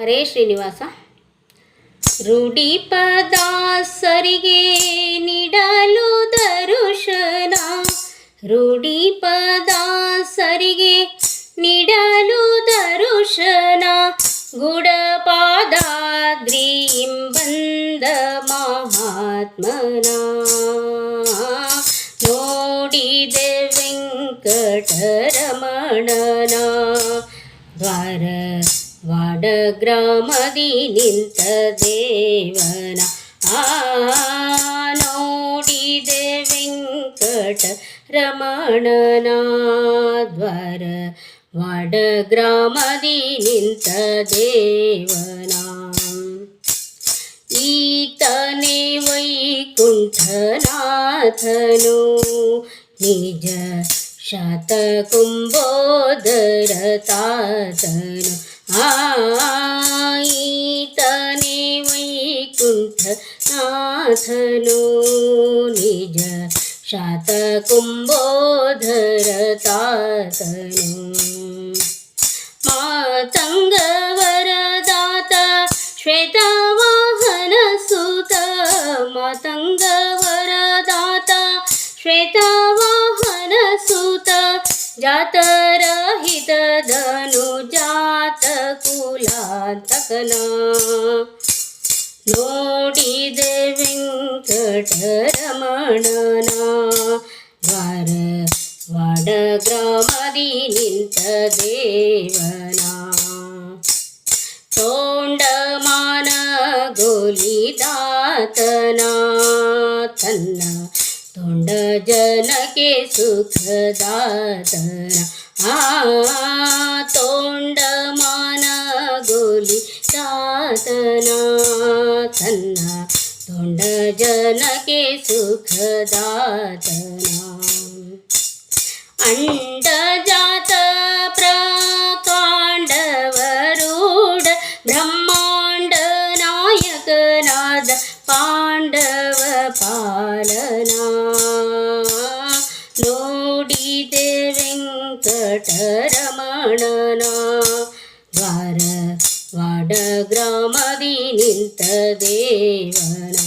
ಹರೇ ಶ್ರೀನಿವಾಸ. ರೂಢಿಪದಾಸರಿಗೆ ನೀಡಲು ದರುಶನ, ರೂಢಿಪದಾಸರಿಗೆ ನೀಡಲು ದರುಶನ, ಗುಡಪಾದಾದ್ರಿಯಿಂಬಂದ ಮಹಾತ್ಮನ ನೋಡಿದೆ ವೆಂಕಟರಮಣನ. ದ್ವಾರವಾಡ ಗ್ರಾಮದಿ ನಿಂತ ದೇವನ ನೋಡಿದೆ ವೆಂಕಟರಮಣನ. ದ್ವಾರವಾಡ ಗ್ರಾಮದಿ ನಿಂತ ದೇವನ. ಈತನೇ ವೈಕುಂಠನಾಥನು ನಿಜ ಶತಕುಂಬೋದರ ತಾತನು. ಈತನೇ ವೈಕುಂಠನಾಥನು ನಿಜ ಶತಕುಂಬೋದರ ತಾತನು. ಮಾತಂಗವರದಾತ ಶ್ವೇತವಾಹನ ಸುತ, ಮಾತಂಗವರದಾತ ಶ್ವೇತವಾಹನ ಸುತ, ಜಾತರಹಿತದನು ಜಾತ ಕುಲಾಂತಕನ ನೋಡಿದೆ ವೆಂಕಟರಮಣನ. ದ್ವಾರವಾಡ ಗ್ರಾಮದಿ ನಿಂತ ದೇವನ. ತೋಂಡಮಾನ ಗೋಲಿದಾತನ ತನ್ನ ತೊಂಡ ಜನಕ್ಕೆ ಸುಖದಾತನ. ತೋಂಡಮಾನ ಗೋಲಿದಾತನ ತನ್ನ ತೊಂಡ ಜನಕ್ಕೆ ಸುಖದಾತನ. ಅಂಡಜಾತ ಪ್ರಕಾಂಡವರೂಢ ಬ್ರಹ್ಮಾಂಡ ನಾಯಕನಾದ ಪಾಂಡವ ಪಾಲನ ನೋಡಿದೆ ವೆಂಕಟರಮಣನ. ದ್ವಾರವಾಡ ಗ್ರಾಮದಿ ನಿಂತ ದೇವನ.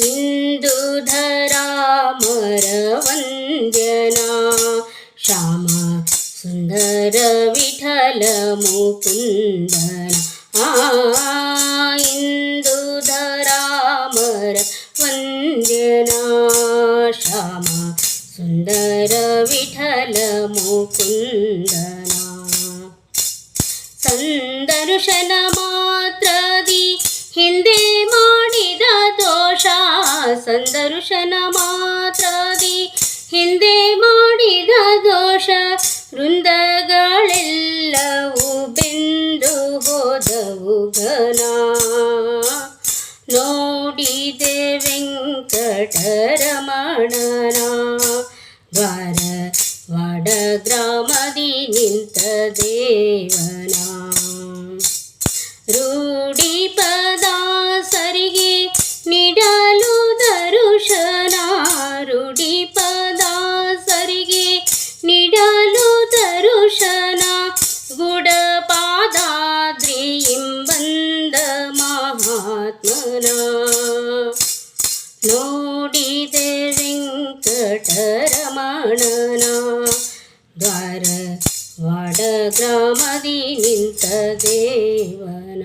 ಇಂದುಧರಾಮರ ವಂದ್ಯನ ಶ್ಯಾಮ ಸುಂದರ ವಿಠಲ ಮುಕುಂದನ. ಇಂದುಧರಾಮರ ವಂದ್ಯನ ಶ್ಯಾಮ ಸುಂದರ ವಿಠಲ ಮುಕುಂದನ. ಸಂದರ್ಶನ ಮಾತ್ರದಿ ಹಿಂದೆ ಮಾಡಿದ ದೋಷ, ಸಂದರ್ಶನ ಮಾತ್ರದಿ ಹಿಂದೆ ಮಾಡಿದ ದೋಷ, ವೃಂದಗಳೆಲ್ಲವೂ ಬೆಂದು ಹೋದವು ಘನ ನೋಡಿದೆ ವೆಂಕಟರಮಣನ. ದ್ವಾರವಾಡ ಗ್ರಾಮದಿ ನಿಂತ ದೇವನ. ರೂಢಿಪದಾಸರಿಗೆ ನೀಡಲು ದರುಶನ, ರೂಢಿಪದಾಸರಿಗೆ ನೀಡಲು ದರುಶನ, ಗುಡಪಾದಾದ್ರಿಯಿಂಬಂದ ಮಹಾತ್ಮನ ನೋಡಿದೆ ವೆಂಕಟರಮಣನ. ದ್ವಾರವಾಡ ಗ್ರಾಮದಿ ನಿಂತ ದೇವನ.